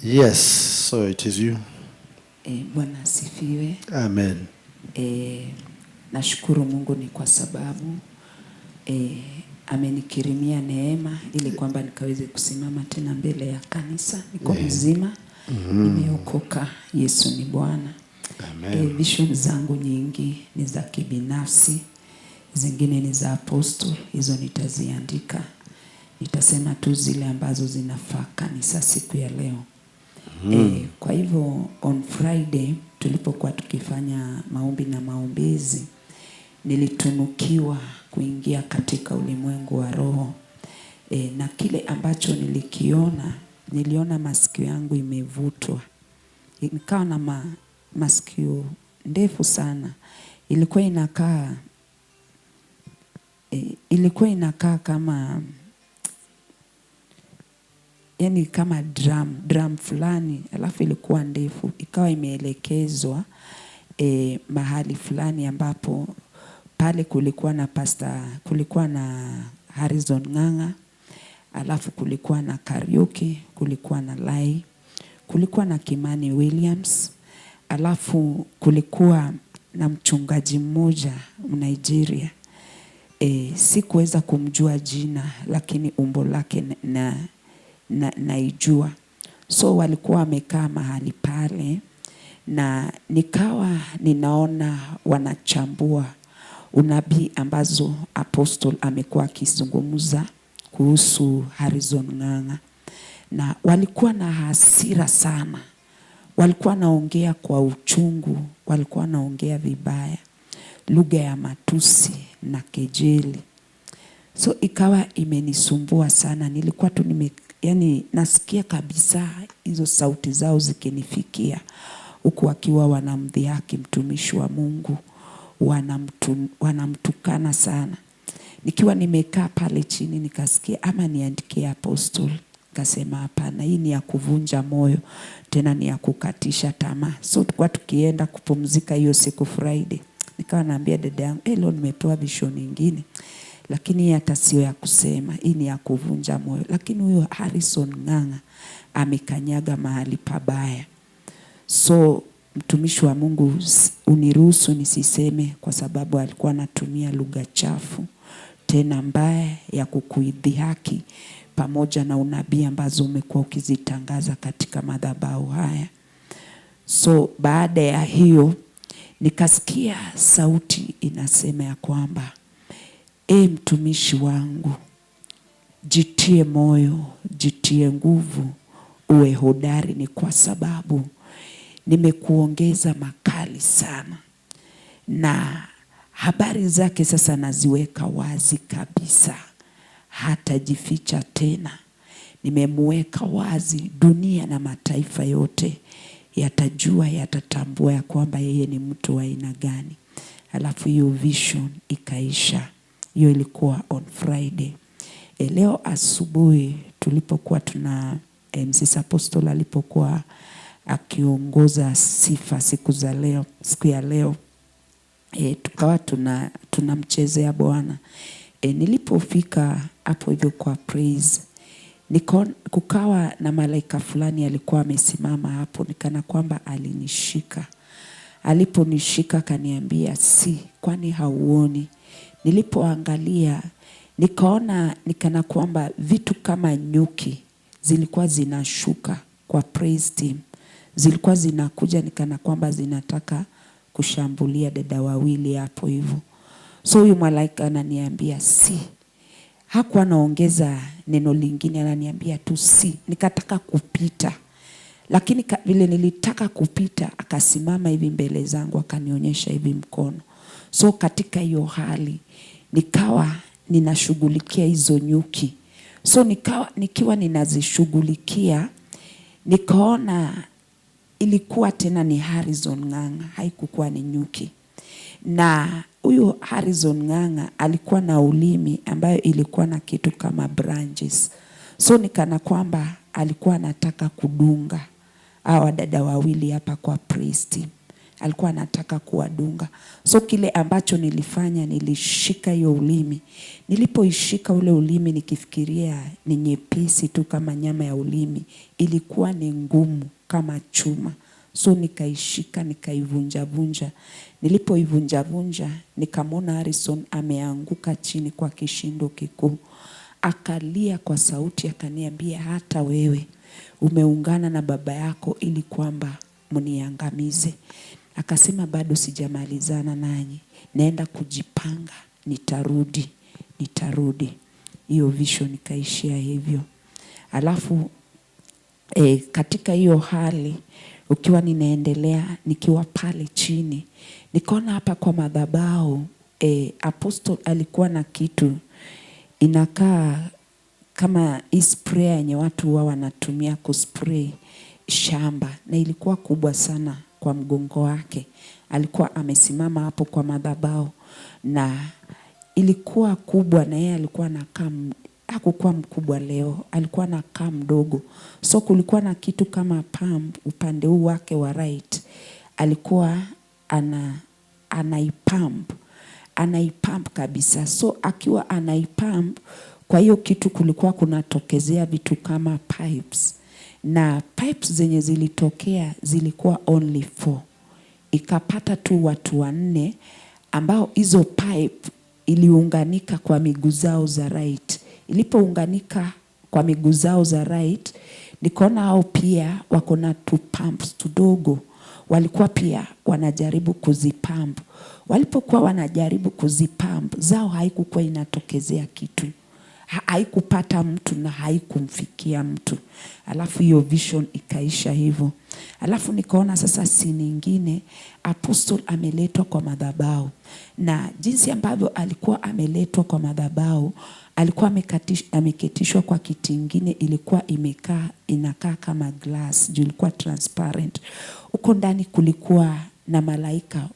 Yes, so it is you. Bwana asifiwe. Amen. Nashukuru Mungu ni kwa sababu amenikirimia neema ili kwamba nikaweze kusimama tena mbele ya kanisa. Niko mzima, nimeokoka. Yesu ni Bwana. Amen. Vision zangu nyingi ni za kibinafsi, zingine ni za apostle, hizo nitaziandika. Nitasema tu zile ambazo zinafaa kanisa siku ya leo. Kwa hivyo on Friday tulipokuwa tukifanya maombi na maombezi, nilitunukiwa kuingia katika ulimwengu wa roho. Na kile ambacho niliona masikio yangu imevutwa. Nikawa na masikio ndefu sana. Ilikuwa inakaa kama yani kama drum fulani, alafu ilikuwa ndefu, ikawa imeelekezwa mahali fulani ambapo pale kulikuwa na Harrison Ng'ang'a, alafu kulikuwa na Kariuki, kulikuwa na Lai, kulikuwa na Kimani Williams, alafu kulikuwa na mchungaji mmoja Nigeria. Sikuweza kumjua jina, lakini umbo lake naijua. So walikuwa wamekaa mahali pale na nikawa ninaona wanachambua unabii ambazo apostle amekuwa akizungumza kuhusu Harrison Ng'ang'a. Na walikuwa na hasira sana. Walikuwa naongea kwa uchungu, walikuwa naongea vibaya, lugha ya matusi na kejeli. So ikawa imenisumbua sana. Nilikuwa tu nasikia kabisa hizo sauti zao zikinifikia, huku wakiwa wanamdhihaki mtumishi wa Mungu, wanamtukana sana. Nikiwa nimekaa pale chini nikasikia ama niandikie apostle. Nikasema hapana, hii ni ya kuvunja moyo, tena ni ya kukatisha tamaa. So tulikuwa tukienda kupumzika hiyo siku Friday. Nikawa naambia dada yangu, leo nimepewa vision nyingine, lakini hii hata sio ya kusema, hii ni ya kuvunja moyo. Lakini huyo Harrison Ng'ang'a amekanyaga mahali pabaya. So mtumishi wa Mungu uniruhusu nisiseme, kwa sababu alikuwa anatumia lugha chafu tena mbaya ya kukuidhihaki pamoja na unabii ambazo umekuwa ukizitangaza katika madhabahu haya. So baada ya hiyo nikasikia sauti inasema ya kwamba, mtumishi wangu, jitie moyo, jitie nguvu, uwe hodari, ni kwa sababu nimekuongeza makali sana. Na habari zake sasa naziweka wazi kabisa, hata jificha tena. Nimemuweka wazi, dunia na mataifa yote yatajua, yatatambua ya kwamba yeye ni mtu wa aina gani. Alafu hiyo vision ikaisha. Hiyo ilikuwa on Friday. Leo asubuhi tulipokuwa Mrs. Apostle alipokuwa akiongoza sifa siku ya leo, tukawa tunamchezea Bwana. Nilipofika hapo hivyo kwa praise, kukawa na malaika fulani alikuwa amesimama hapo, nikana kwamba alinishika. Aliponishika kaniambia, kwani hauoni? Nilipoangalia nikaona nikana kwamba vitu kama nyuki zilikuwa zinashuka kwa praise team. Zilikuwa zinakuja nikana kwamba zinataka kushambulia dada wawili hapo hivyo. So huyu malaika ananiambia hakuwa anaongeza neno lingine, ananiambia tu nikataka kupita. Lakini vile nilitaka kupita, akasimama hivi mbele zangu, akanionyesha hivi mkono. So katika hiyo hali nikawa ninashughulikia hizo nyuki. So nikiwa ninazishughulikia, nikaona ilikuwa tena ni Harrison Ng'ang'a, haikukuwa ni nyuki. Na huyo Harrison Ng'ang'a alikuwa na ulimi ambayo ilikuwa na kitu kama branches. So nikana kwamba alikuwa anataka kudunga hawa dada wawili hapa kwa praise team. alikuwa anataka kuwadunga. So kile ambacho nilifanya, nilishika hiyo ulimi. Nilipoishika ule ulimi nikifikiria ni nyepesi tu kama nyama ya ulimi, ilikuwa ni ngumu kama chuma. So nikaishika, nikaivunja vunja. Nilipoivunja vunja, nikamwona Harrison ameanguka chini kwa kishindo kikuu. Akalia kwa sauti, akaniambia, hata wewe umeungana na baba yako ili kwamba mniangamize. Akasema, bado sijamalizana nanyi, naenda kujipanga, nitarudi. Hiyo vision ikaishia hivyo. Alafu katika hiyo hali ukiwa ninaendelea, nikiwa pale chini, nikaona hapa kwa madhabahu Apostle alikuwa na kitu inakaa kama spray yenye watu wao wanatumia kuspray shamba, na ilikuwa kubwa sana kwa mgongo wake. Alikuwa amesimama hapo kwa madhabahu na ilikuwa kubwa, na yeye alikuwa anakaa, hakukuwa mkubwa leo, alikuwa anakaa mdogo. So kulikuwa na kitu kama pump upande huu wake wa right, alikuwa anaipump kabisa. So akiwa anaipump, kwa hiyo kitu kulikuwa kunatokezea vitu kama pipes, na pipes zenye zilitokea zilikuwa only 4. Ikapata tu watu 4 ambao hizo pipe iliunganika kwa miguu zao za right. Ilipounganika kwa miguu zao za right, nikaona hao pia wako na 2 pumps tudogo, walikuwa pia wanajaribu kuzipump. Walipokuwa wanajaribu kuzipump, zao haikukuwa inatokezea kitu, haikupata mtu na haikumfikia mtu. Alafu hiyo vision ikaisha hivyo. Alafu nikaona sasa si nyingine, Apostle ameletwa kwa madhabahu, na jinsi ambavyo alikuwa ameletwa kwa madhabahu, alikuwa ameketishwa kwa kiti kingine, ilikuwa inakaa kama glass, juu ilikuwa transparent. Uko ndani kulikuwa na malaika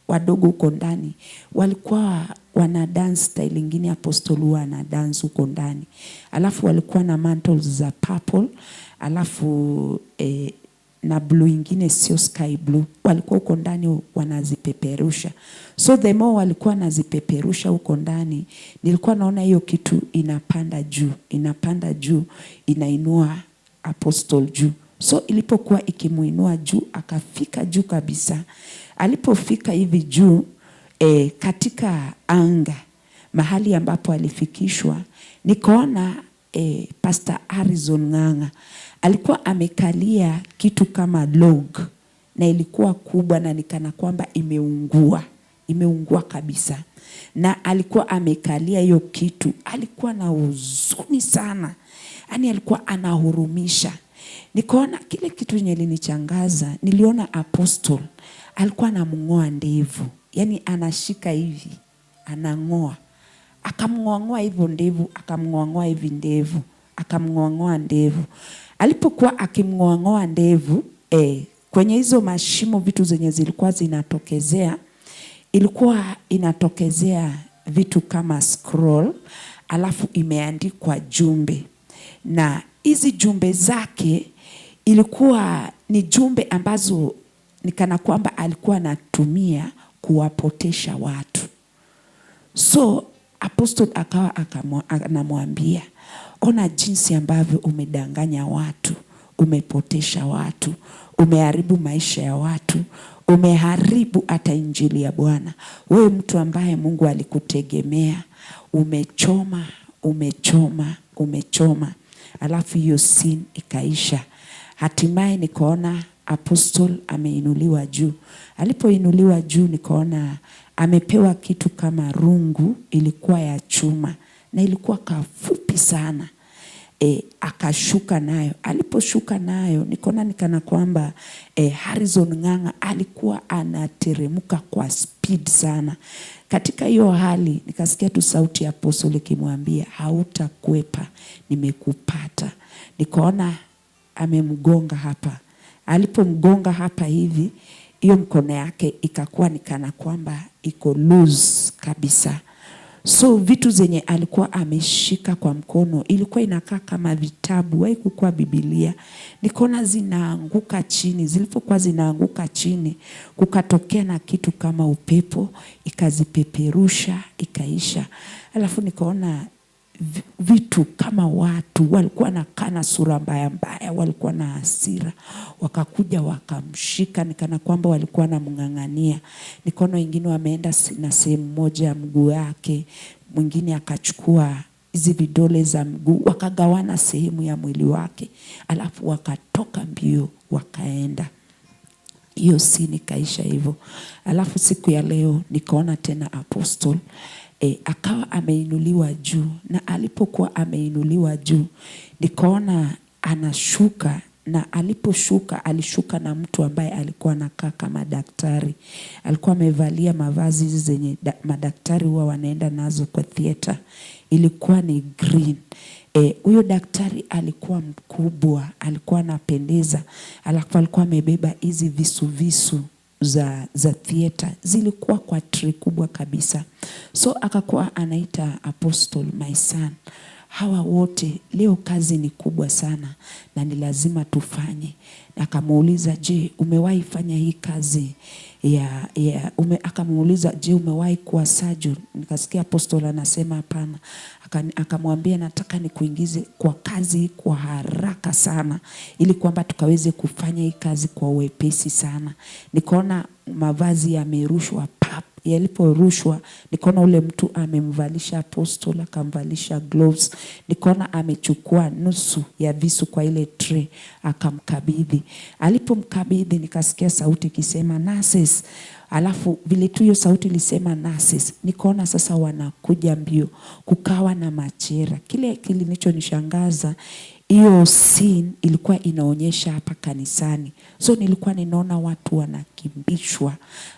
wadogo uko ndani, walikuwa wana dance style nyingine Apostle huwa ana dance uko ndani. Alafu walikuwa na mantles za purple, alafu na blue nyingine sio sky blue. Walikuwa uko ndani wanazipeperusha. So the more walikuwa nazipeperusha huko ndani, nilikuwa naona hiyo kitu inapanda juu, inainua Apostle juu. So ilipokuwa ikimuinua juu, akafika juu kabisa. Alipofika hivi juu, katika anga mahali ambapo alifikishwa, nikaona Pastor Harrison Ng'ang'a alikuwa amekalia kitu kama log, na ilikuwa kubwa na nikana kwamba imeungua kabisa. Na alikuwa amekalia hiyo kitu, alikuwa na huzuni sana, yani alikuwa anahurumisha. Nikaona kile kitu yenye linichangaza, niliona Apostle alikuwa anamngoa ndevu, yani anashika hivi anangoa, akamngoa hivyo ndevu, akamngoa hivi ndevu, akamngoa ndevu. Alipokuwa akimngoa ndevu, kwenye hizo mashimo vitu zenye zilikuwa zinatokezea, ilikuwa inatokezea vitu kama scroll, alafu imeandikwa jumbe, na hizi jumbe zake ilikuwa ni jumbe ambazo nikana kwamba alikuwa anatumia kuwapotesha watu. So Apostle akawa anamwambia, ona jinsi ambavyo umedanganya watu, umepotesha watu, umeharibu maisha ya watu, umeharibu hata injili ya Bwana. Wewe mtu ambaye Mungu alikutegemea, umechoma. Alafu hiyo scene ikaisha. Hatimaye nikaona Apostle ameinuliwa juu. Alipoinuliwa juu, nikaona amepewa kitu kama rungu, ilikuwa ya chuma na ilikuwa kafupi sana. Akashuka nayo. Aliposhuka nayo, nikaona nikana kwamba Harrison Ng'ang'a alikuwa anateremka kwa speed sana. Katika hiyo hali nikasikia tu sauti ya Apostle ikimwambia, hautakwepa, nimekupata. Nikaona amemgonga hapa. Alipomgonga hapa hivi, hiyo mkono yake ikakuwa nikana kwamba iko loose kabisa. So vitu zenye alikuwa ameshika kwa mkono ilikuwa inakaa kama vitabu, haikuwa Biblia. Nikaona zinaanguka chini, zilipokuwa zinaanguka chini kukatokea na kitu kama upepo, ikazipeperusha, ikaisha. Alafu nikaona vitu kama watu walikuwa nakaa na sura mbaya mbaya, walikuwa na hasira, wakakuja wakamshika, nikana kwamba walikuwa na mng'ang'ania. Nikaona wengine wameenda na sehemu moja ya mguu yake, mwingine akachukua hizi vidole za mguu, wakagawana sehemu ya mwili wake, alafu wakatoka mbio wakaenda. Hiyo si nikaisha hivyo. Alafu siku ya leo nikaona tena Apostle akawa ameinuliwa juu, na alipokuwa ameinuliwa juu nikaona anashuka, na aliposhuka alishuka na mtu ambaye alikuwa anakaa kama daktari. Alikuwa amevalia mavazi zenye madaktari huwa wanaenda nazo kwa theater, ilikuwa ni green. Huyo daktari alikuwa mkubwa, alikuwa anapendeza, alafu alikuwa amebeba hizi visu za theater, zilikuwa kwa tray kubwa kabisa. So akakuwa anaita Apostle, my son, hawa wote leo kazi ni kubwa sana na ni lazima tufanye. Akamuuliza, je, umewahi fanya hii kazi akamuuliza, je, umewahi kuwa surgeon? Nikasikia Apostle anasema hapana. Akamwambia, nataka nikuingize kwa kazi kwa haraka sana, ili kwamba tukaweze kufanya hii kazi kwa uwepesi sana. Nikaona mavazi yamerushwa pap. Yaliporushwa nikaona ule mtu amemvalisha Apostle, akamvalisha gloves. Nikaona amechukua nusu ya visu kwa ile tray akamkabidhi. Alipomkabidhi nikasikia sauti ikisema nurses. Alafu vile tu hiyo sauti ilisema nurses, nikaona sasa wanakuja mbio, kukawa na machera. Kile kilinichonishangaza, hiyo scene ilikuwa inaonyesha hapa kanisani. So nilikuwa ninaona watu wanakimbishwa.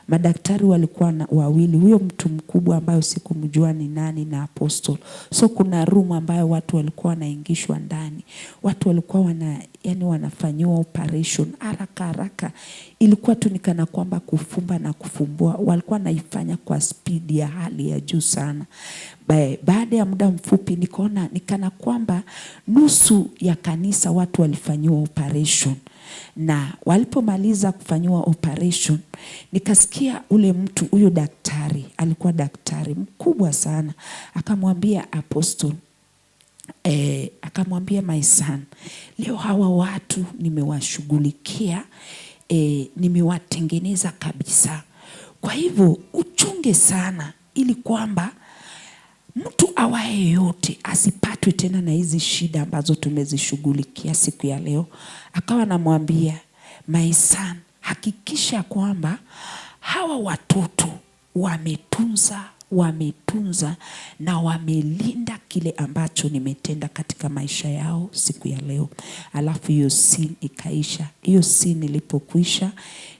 Madaktari walikuwa wawili, huyo mtu mkubwa ambaye sikumjua ni nani na Apostle. So kuna room ambayo watu walikuwa wanaingishwa ndani. Watu walikuwa wanafanywa operation haraka. Ilikuwa tu nikana kwamba kufumba na kufumbua. Walikuwa naifanya kwa speed ya hali ya juu sana. Baada ya muda mfupi nikaona nikana kwamba nusu ya kanisa watu walifanywa operation. Na walipomaliza kufanywa operation nikasikia ule mtu, huyo daktari, alikuwa daktari mkubwa sana, akamwambia Apostle, akamwambia, my son, leo hawa watu nimewashughulikia, nimewatengeneza kabisa. Kwa hivyo uchunge sana, ili kwamba mtu awaye yote asipatwe tena na hizi shida ambazo tumezishughulikia siku ya leo. Akawa anamwambia, my son, hakikisha kwamba hawa watoto wametunza na wamelinda kile ambacho nimetenda katika maisha yao siku ya leo. Alafu hiyo scene ikaisha. Hiyo scene ilipokwisha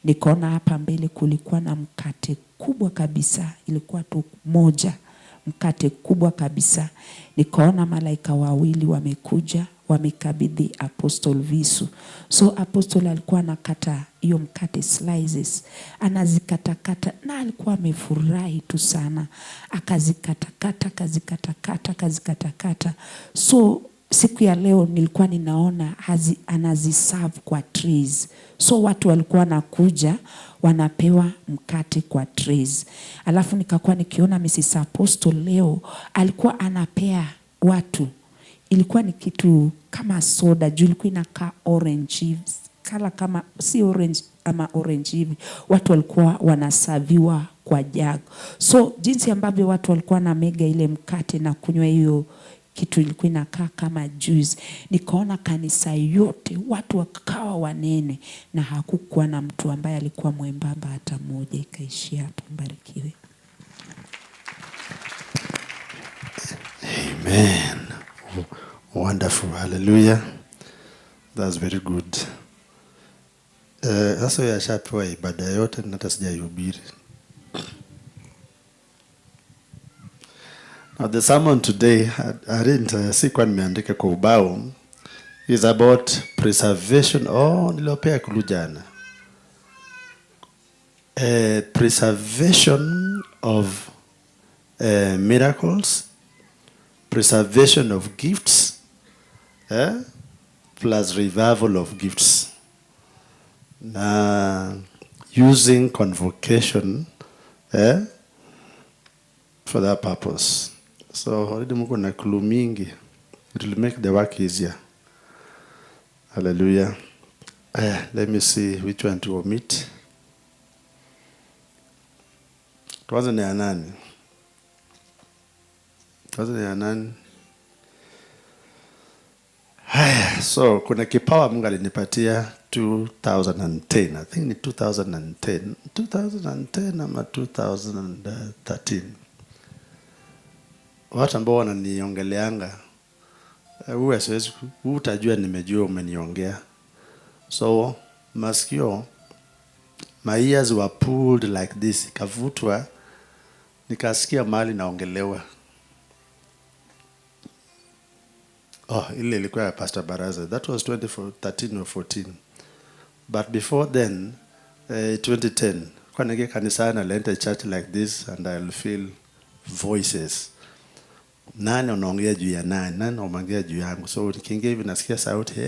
nikaona hapa mbele kulikuwa na mkate kubwa kabisa, ilikuwa tu moja, mkate kubwa kabisa. Nikaona malaika wawili wamekuja, wamekabidhi Apostle visu. So Apostle alikuwa anakata hiyo mkate slices, anazikatakata, na alikuwa amefurahi tu sana. Akazikatakata. So siku ya leo nilikuwa ninaona anaziserve kwa trays. So watu walikuwa wanakuja wanapewa mkate kwa trays. Alafu nikakuwa nikiona Mrs. Apostle leo alikuwa anapea watu, ilikuwa ni kitu kama soda, juu ilikuwa inakaa orange, kala kama si orange ama orange hivi. Watu walikuwa wanasaviwa kwa jug. So jinsi ambavyo watu walikuwa na mega ile mkate na kunywa hiyo kitu, ilikuwa inakaa kama juice. Nikaona kanisa yote watu wakawa wanene, na hakukuwa na mtu ambaye alikuwa mwembamba hata mmoja. Ikaishia hapo. Mbarikiwe. Amen. Wonderful. Hallelujah. That's very good. Sasa yashapewa ibada yote na hata sijaihubiri. Now the sermon today, I didn't sikuwa nimeandika kwa ubao, is about preservation. Nilopea kulujana. Preservation of miracles, preservation of gifts, plus revival of gifts. Using convocation for that purpose. So already mko na clue mingi. It will make the work easier. Hallelujah. Let me see which one to omit. Tuanze na nani? So kuna kipawa Mungu alinipatia 2010. I think ni 2010. 2010 ama 2013. Watu ambao wananiongeleanga huwa siwezi utajua nimejua umeniongea. So masikio, my ears were pulled like this, kavutwa nikasikia mahali naongelewa. Ile ilikuwa ya Pastor Baraza. That was 2013 or 14. But before then, 2010, kwa nige kanisani, I'll enter a church like this and I'll feel voices. Nani anaongea juu ya nani? Nani anaongea juu yangu? So nikiingia hivi nasikia sauti.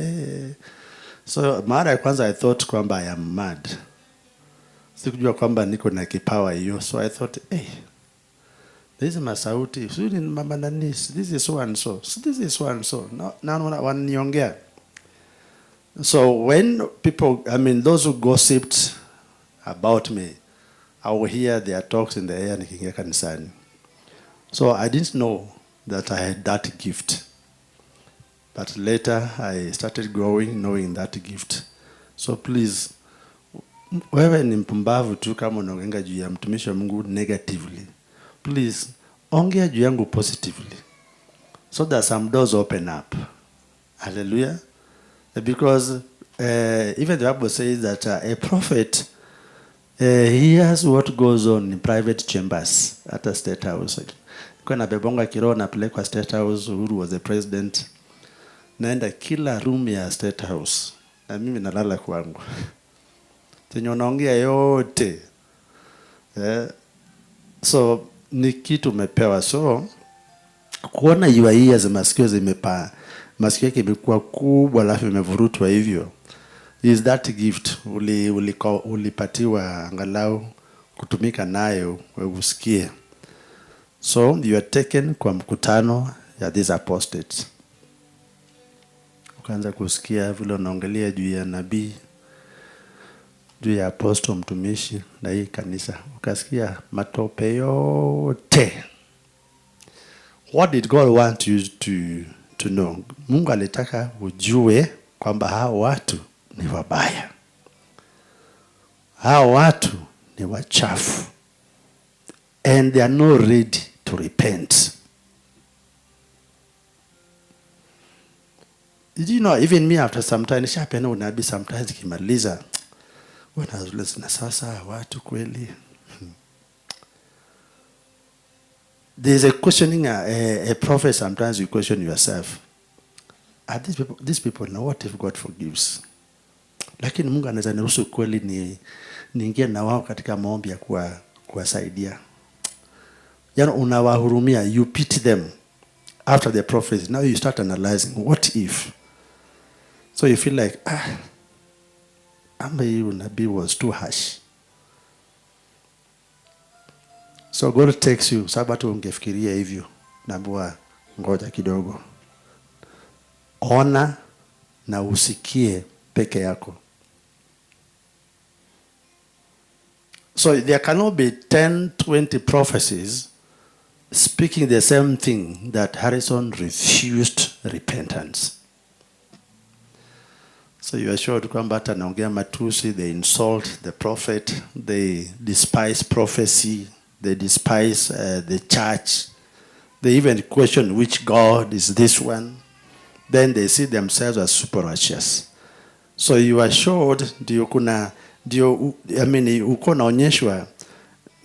So mara ya kwanza I thought kwamba I am mad. Sikujua kwamba niko na kipawa hiyo. So I thought, this is masauti. So ni mama nani? This is so and so. This is so and so. Na wananiongea. So when people, those who gossiped about me, I will hear their talks in the air nikiingia kanisani. So I didn't know that I had that gift. But later I started growing, knowing that gift. So please, wewe ni mpumbavu tu kama unaongea juu ya mtumishi wa Mungu negatively. Please, ongea juu yangu positively. So that some doors open up. Hallelujah. Because even the Bible says that a prophet hears what goes on in private chambers at a state house. Kwa na bebonga kiroho napelekwa state house, Uhuru was the president. Naenda kila room ya state house. Na mimi nalala kwangu. Tenyo naongea yote. So ni kitu umepewa. So kuona your ears masikio zimepaa, masikio yake imekuwa kubwa alafu imevurutwa hivyo, is that gift ulipatiwa angalau kutumika nayo usikie. So you are taken kwa mkutano ya these apostates. Ukaanza kusikia vile unaongelea juu ya nabii, juu ya apostle mtumishi na hii kanisa. Ukasikia matope yote. What did God want you to know? Mungu alitaka ujue kwamba hao watu ni wabaya. Hao watu ni wachafu. And they are not ready to repent. Did you know, even me after some time, nishapenda unabii sometimes kimaliza. Wanazulizana sasa watu kweli. There's a questioning, a prophet, sometimes you question yourself. Are these people know what if God forgives? Lakini Mungu anaweza niruhusu kweli niingie na wao katika maombi ya kuwasaidia. Unawahurumia, you pity them after the prophecy. Now you start analyzing, what if? So you feel like, ambaye unabii was too harsh. So God takes you, sabato ungefikiria hivyo, naambiwa ngoja kidogo. Ona na usikie peke yako. So there cannot be 10, 20 prophecies speaking the same thing that Harrison refused repentance. So you are sure kwamba hata naongea matusi, they insult the prophet, they despise prophecy, they despise the church. They even question which God is this one. Then they see themselves as super righteous. So you are assured, uko naonyeshwa,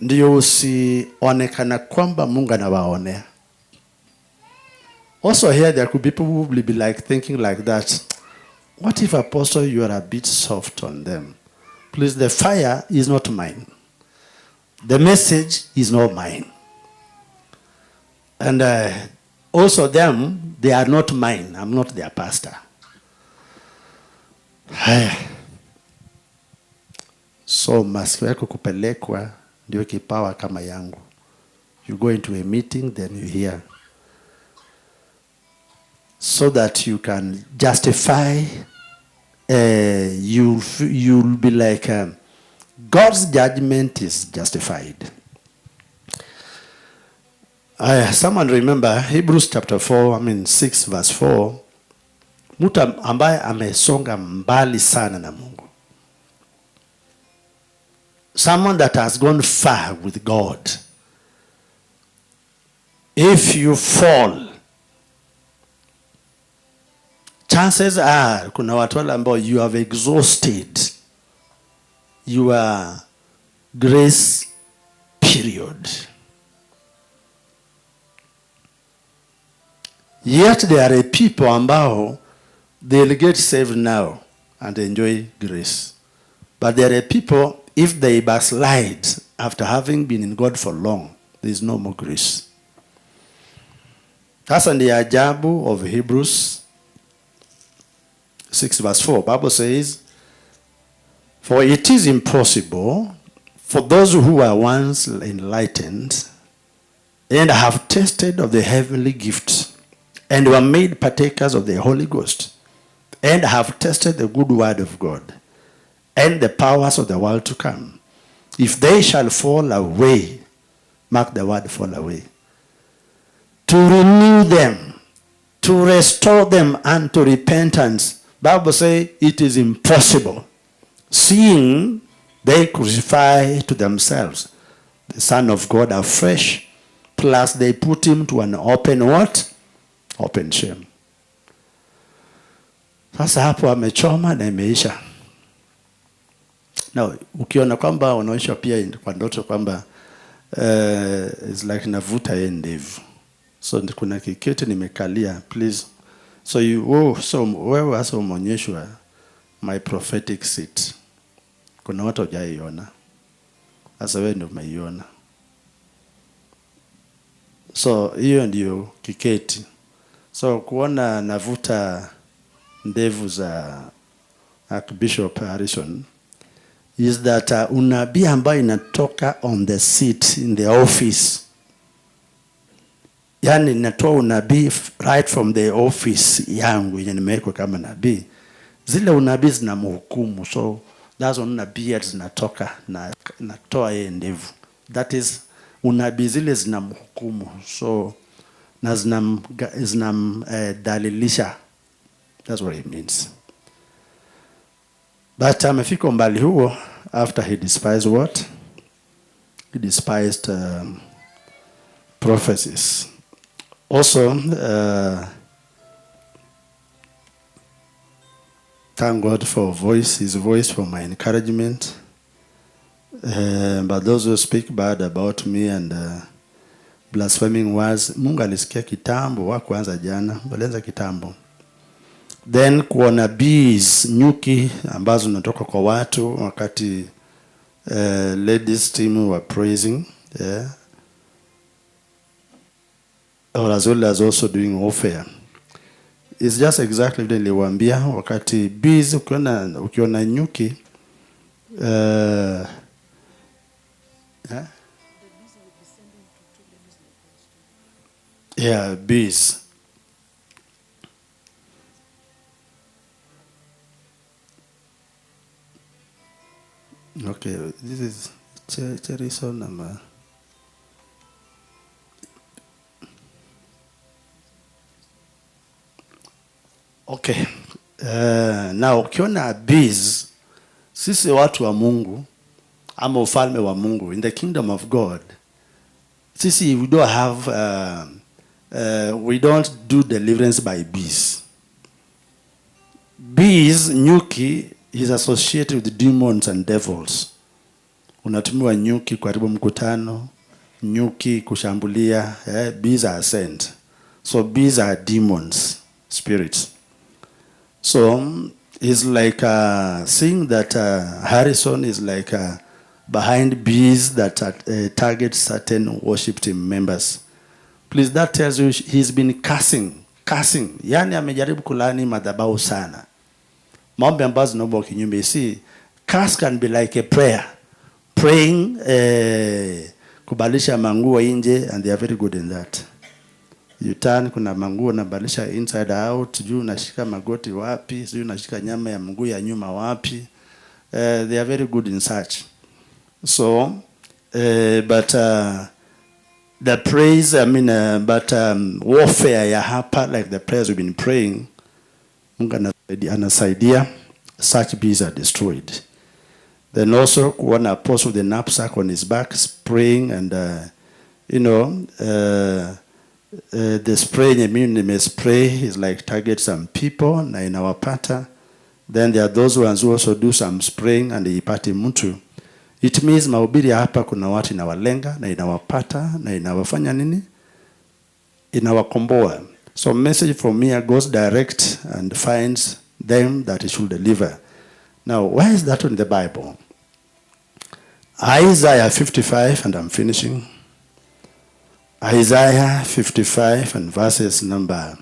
ndio usionekana kwamba Mungu anawaonea. Also here there could be people who will be like thinking like that. What if, Apostle, you are a bit soft on them? Please, the fire is not mine. The message is not mine. And also them, they are not mine. I'm not their pastor. So masikio yako kupelekwa ndio kipawa kama yangu. You go into a meeting, then you hear. So that you can justify, you'll be like, God's judgment is justified. Someone remember Hebrews chapter 6 verse 4. Mtu ambaye amesonga mbali sana na Mungu. Someone that has gone far with God. If you fall, chances are kuna watu wale ambao you have exhausted your grace period. Yet there are people ambao they'll get saved now and enjoy grace. But there are people, if they backslide after having been in God for long, there is no more grace. That's in the ajabu of Hebrews 6 verse 4. Bible says, for it is impossible for those who were once enlightened and have tasted of the heavenly gift and were made partakers of the Holy Ghost and have tasted the good word of God and the powers of the world to come, if they shall fall away, mark the word fall away, to renew them, to restore them unto repentance. Bible says it is impossible, seeing they crucify to themselves the Son of God afresh, plus they put him to an open what? Open shame. Sasa hapo amechoma na imeisha. Now, ukiona kwamba unaonyesha pia kwa ndoto kwamba it's like navuta yeye ndevu. So kuna kiketi nimekalia, please. So wewe hasa umeonyeshwa my prophetic seat. Kuna watu hujaiona. Sasa wewe ndio umeiona. So hiyo ndio kiketi. So kuona navuta ndevu za Archbishop Harrison is that unabii ambayo inatoka on the seat in the office. Yani natoa unabii right from the office yangu yenye nimewekwa kama nabii. Zile unabii zinamhukumu. So that's when unabii zinatoka na natoa yeye ndevu. That is unabii zile zinamhukumu. So na dalilisha. That's what it means. But amefika umbali huo after he despised what? He despised prophecies. Also, thank God for his voice for my encouragement. But those who speak bad about me and blaspheming words, Mungu alisikia kitambo, wakuanza jana, walianza kitambo. Then kuona bees, nyuki ambazo natoka kwa watu wakati ladies team were praising, or as well as also doing warfare. It's just exactly vile niliwaambia wakati bees ukiona nyuki yeah, bees. Okay, this is cherry number. Okay. Now ukiona bees, sisi watu wa Mungu ama ufalme wa Mungu in the kingdom of God, sisi we don't have we don't do deliverance by bees. Bees, nyuki is associated with demons and devils. Unatumiwa nyuki kuharibu mkutano, nyuki kushambulia, bees are sent. So bees are demons, spirits. So it's like seeing that Harrison is like behind bees that target certain worship team members. Please, that tells you he's been cursing. Yani amejaribu kulani madhabahu sana. Maombi ambazo naomba kinyume. You see, curse can be like a prayer. Praying, kubadilisha manguo nje, and they are very good in that. You turn, kuna manguo nabadilisha inside out, juu unashika magoti wapi, juu unashika nyama ya mguu ya nyuma wapi. They are very good in such. So, the praise, warfare ya hapa, like the prayers we've been praying, Mungu anasaidia, such beasts are destroyed. Then also, one apostle with the knapsack on his back, praying, and the spraying, may spray is like target some people, na inawapata. Then there are those ones who also do some spraying and ipati mtu. It means mahubiri hapa kuna watu inawalenga na inawapata na inawafanya nini? Inawakomboa. So message from here goes direct and finds them that it should deliver. Now, why is that in the Bible? Isaiah 55, and I'm finishing. Isaiah 55 and verses number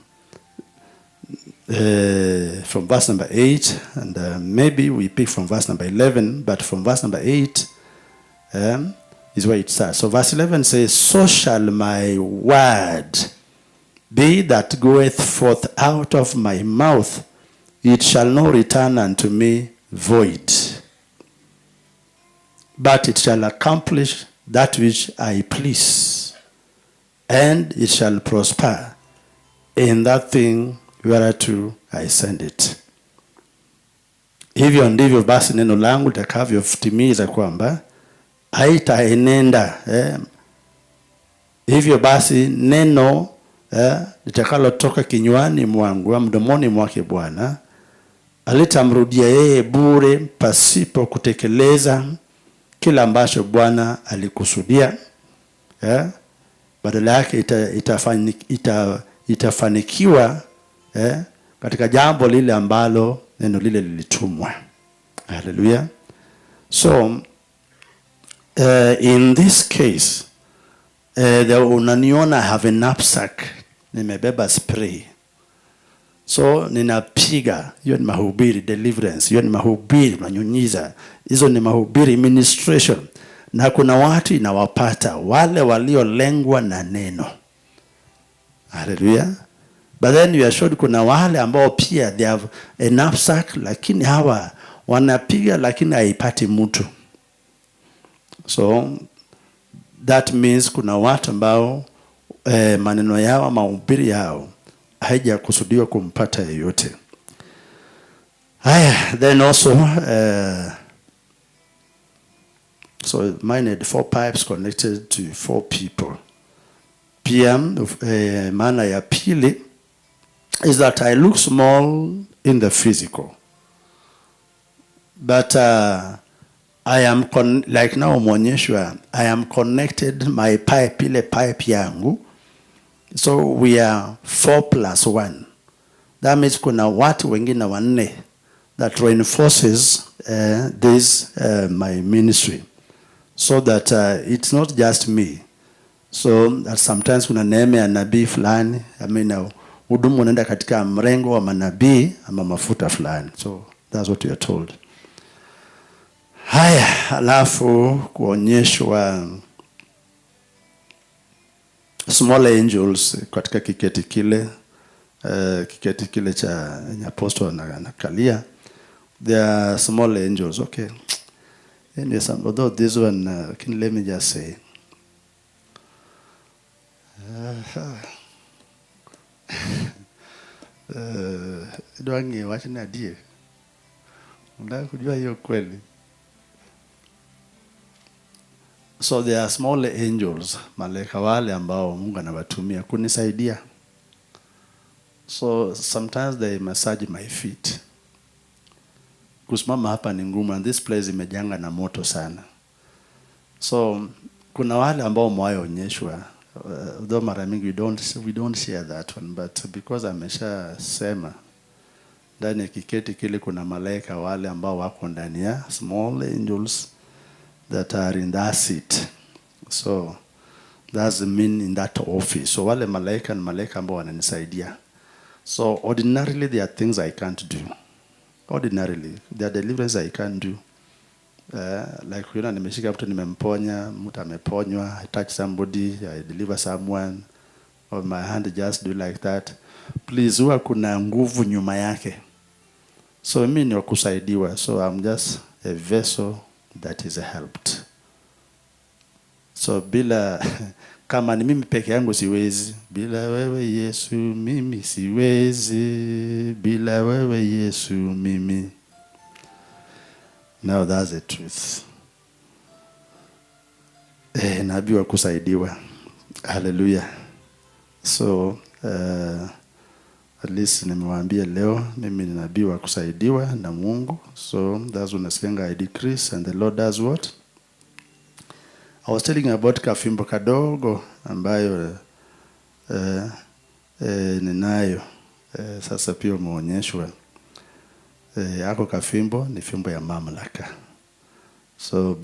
from verse number 8, and maybe we pick from verse number 11, but from verse number 8 is where it starts. So verse 11 says, "So shall my word be that goeth forth out of my mouth, it shall not return unto me void, but it shall accomplish that which I please, and it shall prosper in that thing whereto I send it." Hivyo ndivyo basi neno langu litakavyotimiza kwamba haitaenenda. Hivyo basi neno litakalotoka kinywani mwangu wa mdomoni mwake Bwana alitamrudia yeye bure, pasipo kutekeleza kila ambacho Bwana alikusudia. Badala yake itafanikiwa katika jambo lile ambalo neno lile lilitumwa. Hallelujah. So in this case, unaniona have a knapsack, nimebeba spray. So ninapiga, hiyo ni mahubiri deliverance, hiyo ni mahubiri unanyunyiza, hizo ni mahubiri ministration. Na kuna watu inawapata wale waliolengwa na neno. Hallelujah. But then you are sure kuna wale ambao pia they have a knapsack, lakini hawa wanapiga lakini haipati mtu. So that means kuna watu ambao maneno yao, mahubiri yao haijakusudiwa kumpata yeyote. Then also so mine had 4 pipes connected to 4 people. Pia maana ya pili is that I look small in the physical, but I am like now mwonyeshwa, I am connected, my pipe, ile pipe yangu. So we are 4 plus 1. That means kuna watu wengine 4 that reinforces this my ministry, so that it's not just me. So that sometimes kuna neema ya nabii fulani, hudumu unaenda katika mrengo wa manabii ama mafuta fulani. So that's what we are told. Alafu kuonyeshwa small angels katika kiketi kile cha apostle anakalia. There are small angels, okay. Anyway, although this one, let me just say, doange wacha na die. Unataka kujua hiyo kweli? So there are small angels, malaika wale ambao Mungu anawatumia kunisaidia. So sometimes they massage my feet. Kusimama hapa ni ngumu, and this place imejanga na moto sana. So kuna wale ambao mwaonyeshwa, though mara mingi we don't share that one, but because ameshasema ndani ya kiketi kile kuna malaika wale ambao wako ndani ya small angels that are in that seat. So That's the mean in that office. So wale malaika ni malaika ambao wananisaidia. So ordinarily there are things I can't do. Ordinarily there are deliverances I can't do. Like nimeshika mtu nimemponya, mtu ameponywa, I touch somebody, I deliver someone, or my hand just do like that. Please, huwa kuna nguvu nyuma yake. So mimi ni wakusaidiwa. So I'm just a vessel that is helped. So bila kama ni mimi peke yangu siwezi. Bila wewe Yesu mimi siwezi. Bila wewe Yesu mimi. Now that's the truth. Nabii wa kusaidiwa. Hallelujah. So at least nimewaambia leo mimi ni nabii wa kusaidiwa na Mungu. So that's when I decrease and the Lord does what? I was telling about kafimbo kadogo ambayo ninayo. Sasa pia umeonyeshwa. Ako kafimbo ni fimbo ya mamlaka. So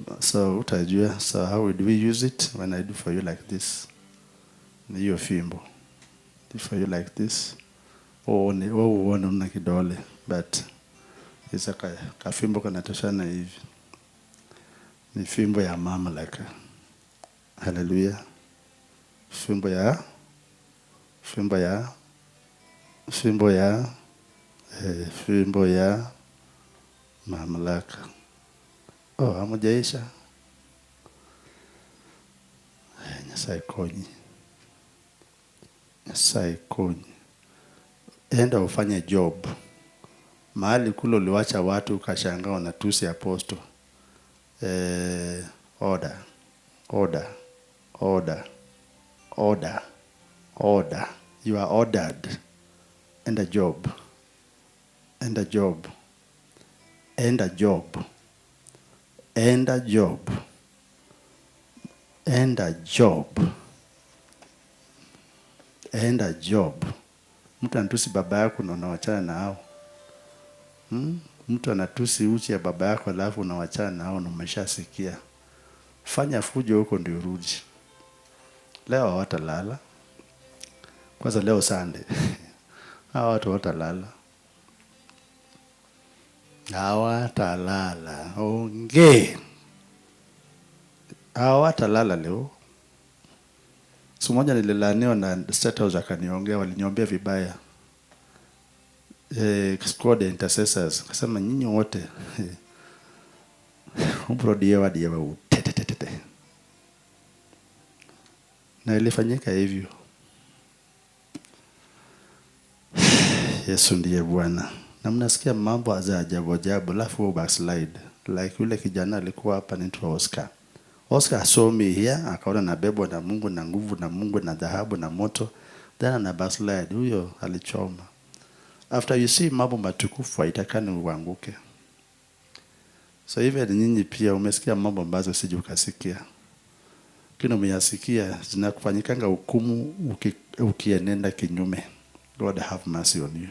utajua. So how do we use it? When I do for you like this. Ni hiyo fimbo. Do for you like this. Uone una kidole. But it's a kafimbo kanatoshana hivi. Ni fimbo ya mamlaka. Hallelujah. Fimbo ya mamlaka. Hamujaisha. Nyasaye konyi. Enda ufanye job. Mahali kule uliwacha watu ukashangaa wanatusi apostle. Order. You are ordered. Enda job. Mtu anatusi baba yako na unawachana na hao. Mtu anatusi uchi ya baba yako alafu unawachana na hao na umeshasikia. Fanya fujo huko ndio urudi. Leo hawatalala. Kwanza leo Sunday. Hawa watu hawatalala. Hawatalala. Ongea. Hawatalala leo. Siku moja nililaniwa na State House akaniongea, waliniombea vibaya. Squad intercessors akasema nyinyi wote umrudie wadi wa utetetete. Na ilifanyika hivyo. Yesu ndiye Bwana. Na mnasikia mambo za ajabu alafu backslide. Like yule kijana alikuwa hapa anaitwa Oscar. Oscar saw me here, akaona nabebwa na Mungu na nguvu na Mungu na dhahabu na moto. Then ana backslide. Huyo alichoma. After you see mambo matukufu haitakani uanguke. So even nyinyi pia umesikia mambo ambazo sije ukasikia. Kile umeyasikia zinakufanyikanga hukumu ukienenda kinyume. God have mercy on you.